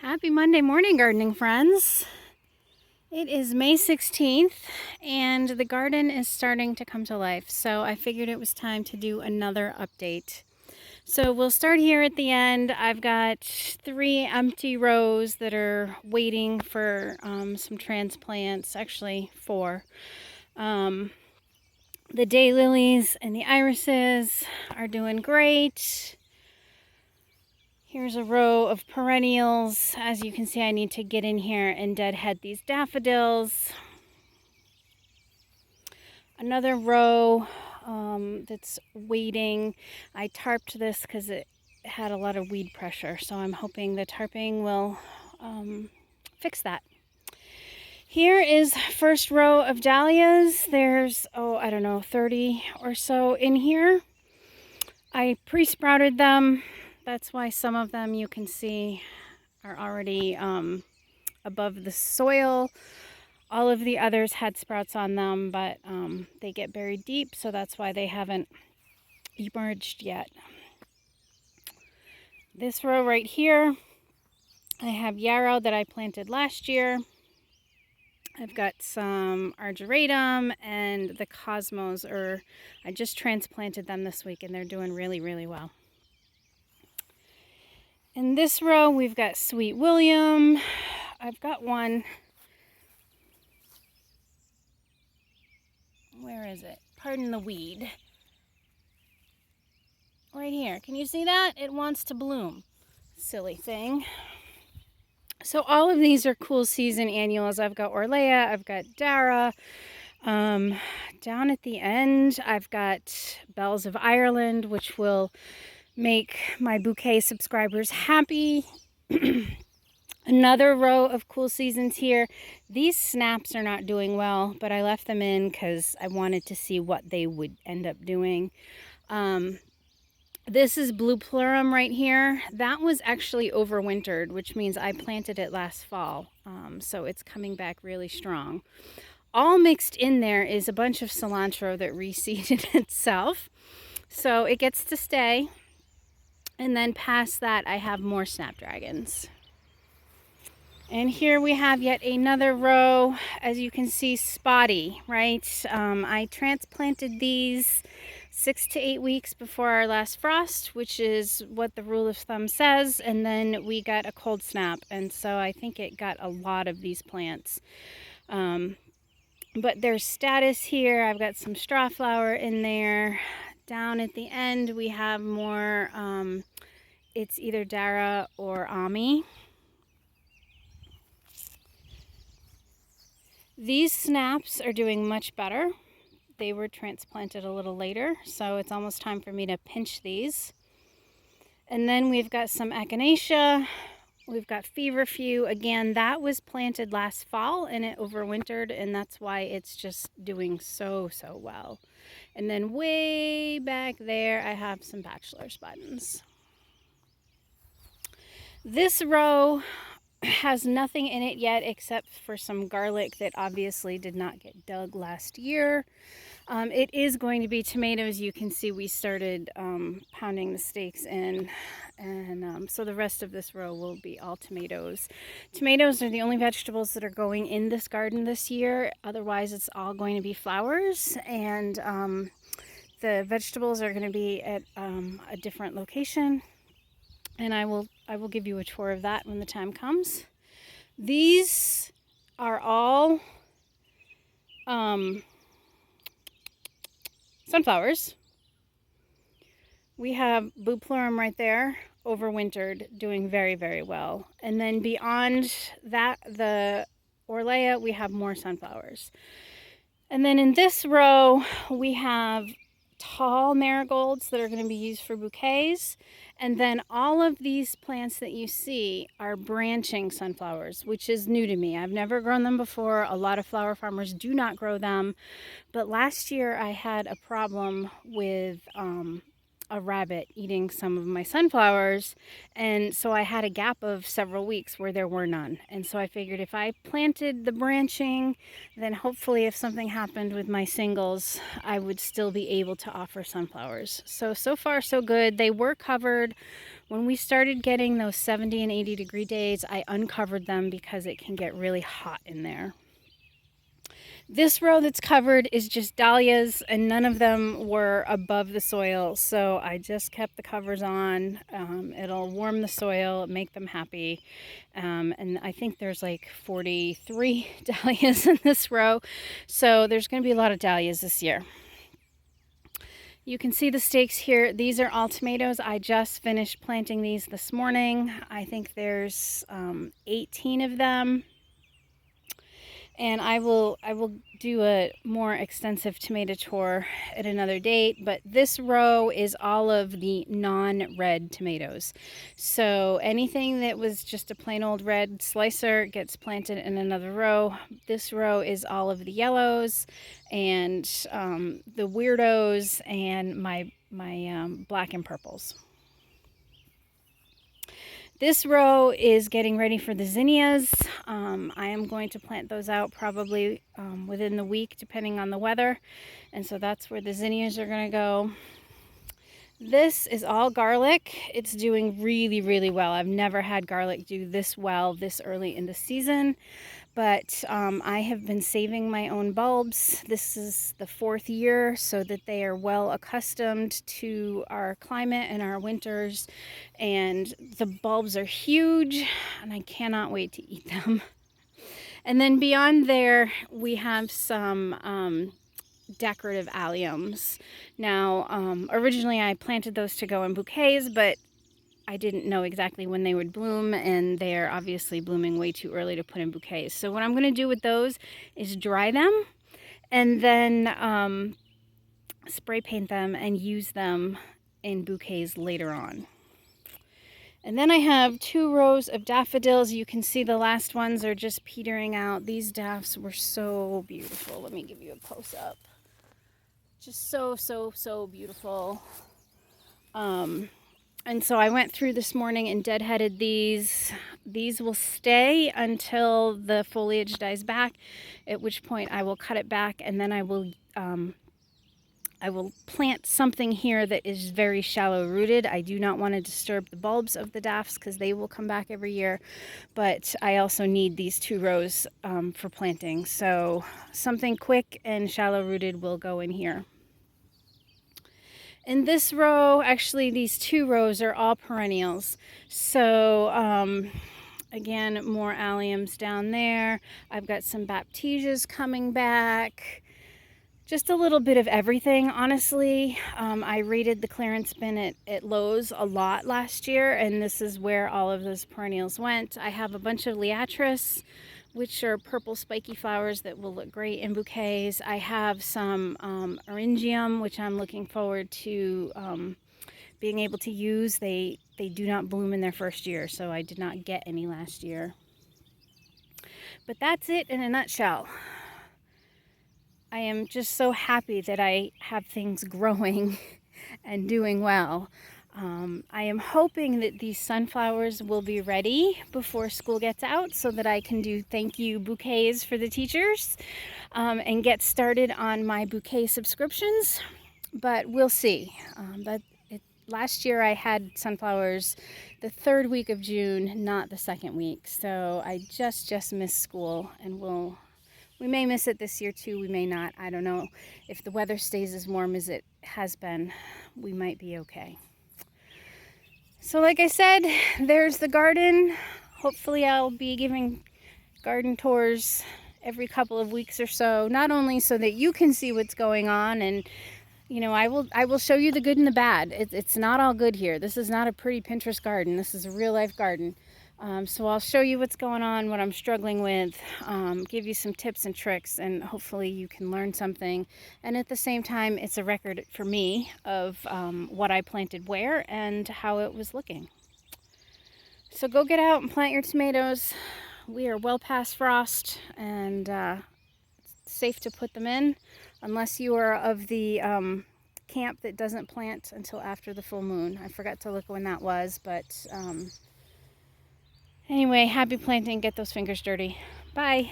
Happy Monday morning, gardening friends. It is May 16th and the garden is starting to come to life, so I figured it was time to do another update. So we'll start here at the end. I've got 3 empty rows that are waiting for some transplants, actually 4. The daylilies and the irises are doing great. Here's a row of perennials. As you can see, I need to get in here and deadhead these daffodils. Another row that's waiting. I tarped this because it had a lot of weed pressure, so I'm hoping the tarping will fix that. Here is first row of dahlias. There's, I don't know, 30 or so in here. I pre-sprouted them. That's why some of them you can see are already above the soil. All of the others had sprouts on them, but they get buried deep, so that's why they haven't emerged yet. This row right here, I have yarrow that I planted last year. I've got some argyratum and the cosmos, I just transplanted them this week and they're doing really, really well. In this row, we've got Sweet William. I've got one. Where is it? Pardon the weed. Right here. Can you see that? It wants to bloom. Silly thing. So all of these are cool season annuals. I've got Orlea. I've got Dara. Down at the end, I've got Bells of Ireland, which will make my bouquet subscribers happy. Another row of cool seasons here. These snaps are not doing well, but I left them in because I wanted to see what they would end up doing. This is blue plurum right here. That was actually overwintered, which means I planted it last fall. So it's coming back really strong. All mixed in there is a bunch of cilantro that reseeded itself. So it gets to stay. And then past that, I have more snapdragons. And here we have yet another row. As you can see, spotty, right? I transplanted these 6 to 8 weeks before our last frost, which is what the rule of thumb says. And then we got a cold snap. And so I think it got a lot of these plants. But there's status here. I've got some straw flower in there. Down at the end, we have more, it's either Dara or Ami. These snaps are doing much better. They were transplanted a little later, so it's almost time for me to pinch these. And then we've got some Echinacea. We've got feverfew. Again, that was planted last fall and it overwintered, and that's why it's just doing so well. And then way back there, I have some bachelor's buttons. This row has nothing in it yet except for some garlic that obviously did not get dug last year. It is going to be tomatoes. You can see we started pounding the stakes in, and so the rest of this row will be all tomatoes. Tomatoes are the only vegetables that are going in this garden this year. Otherwise, it's all going to be flowers, and the vegetables are going to be at a different location. And I will give you a tour of that when the time comes. These are all sunflowers. We have blue plurum right there, overwintered, doing very well. And then beyond that, the Orlea, we have more sunflowers. And then in this row, we have tall marigolds that are going to be used for bouquets. And then all of these plants that you see are branching sunflowers, which is new to me. I've never grown them before. A lot of flower farmers do not grow them. But last year I had a problem with a rabbit eating some of my sunflowers, and so I had a gap of several weeks where there were none. And so I figured if I planted the branching, then hopefully if something happened with my singles, I would still be able to offer sunflowers. So far so good. They were covered. When we started getting those 70 and 80 degree days, I uncovered them because it can get really hot in there. This row that's covered is just dahlias, and none of them were above the soil, so I just kept the covers on. It'll warm the soil, make them happy. And I think there's like 43 dahlias in this row, so there's going to be a lot of dahlias this year. You can see the stakes here. These are all tomatoes. I just finished planting these this morning. I think there's 18 of them. And I will do a more extensive tomato tour at another date, but this row is all of the non-red tomatoes. So anything that was just a plain old red slicer gets planted in another row. This row is all of the yellows and the weirdos and my black and purples. This row is getting ready for the zinnias. I am going to plant those out probably within the week, depending on the weather. And so that's where the zinnias are going to go. This is all garlic. It's doing really, really well. I've never had garlic do this well this early in the season. But I have been saving my own bulbs. This is the 4th year, so that they are well accustomed to our climate and our winters. And the bulbs are huge, and I cannot wait to eat them. And then beyond there, we have some decorative alliums. Now, originally I planted those to go in bouquets, but I didn't know exactly when they would bloom, and they're obviously blooming way too early to put in bouquets. So what I'm going to do with those is dry them and then spray paint them and use them in bouquets later on. And then I have 2 rows of daffodils. You can see the last ones are just petering out. These daffs were so beautiful. Let me give you a close-up. Just so beautiful. And so I went through this morning and deadheaded these. These will stay until the foliage dies back, at which point I will cut it back, and then I will plant something here that is very shallow rooted. I do not want to disturb the bulbs of the daffs because they will come back every year, but I also need these 2 rows for planting. So something quick and shallow rooted will go in here. In this row, actually these 2 rows are all perennials. So again, more alliums down there. I've got some baptisias coming back. Just a little bit of everything, honestly. I raided the clearance bin at Lowe's a lot last year, and this is where all of those perennials went. I have a bunch of liatris, which are purple spiky flowers that will look great in bouquets. I have some orangium, which I'm looking forward to being able to use. They do not bloom in their first year, so I did not get any last year. But that's it in a nutshell. I am just so happy that I have things growing and doing well. I am hoping that these sunflowers will be ready before school gets out so that I can do thank you bouquets for the teachers and get started on my bouquet subscriptions, but we'll see. Last year I had sunflowers the 3rd week of June, not the 2nd week, so I just missed school, and we may miss it this year too, we may not. I don't know. If the weather stays as warm as it has been, we might be okay. So like I said, there's the garden. Hopefully I'll be giving garden tours every couple of weeks or so, not only so that you can see what's going on, and you know, I will show you the good and the bad. It's not all good here. This is not a pretty Pinterest garden. This is a real life garden. So I'll show you what's going on, what I'm struggling with, give you some tips and tricks, and hopefully you can learn something. And at the same time, it's a record for me of what I planted where and how it was looking. So go get out and plant your tomatoes. We are well past frost, and it's safe to put them in unless you are of the camp that doesn't plant until after the full moon. I forgot to look when that was, but anyway, happy planting. Get those fingers dirty. Bye.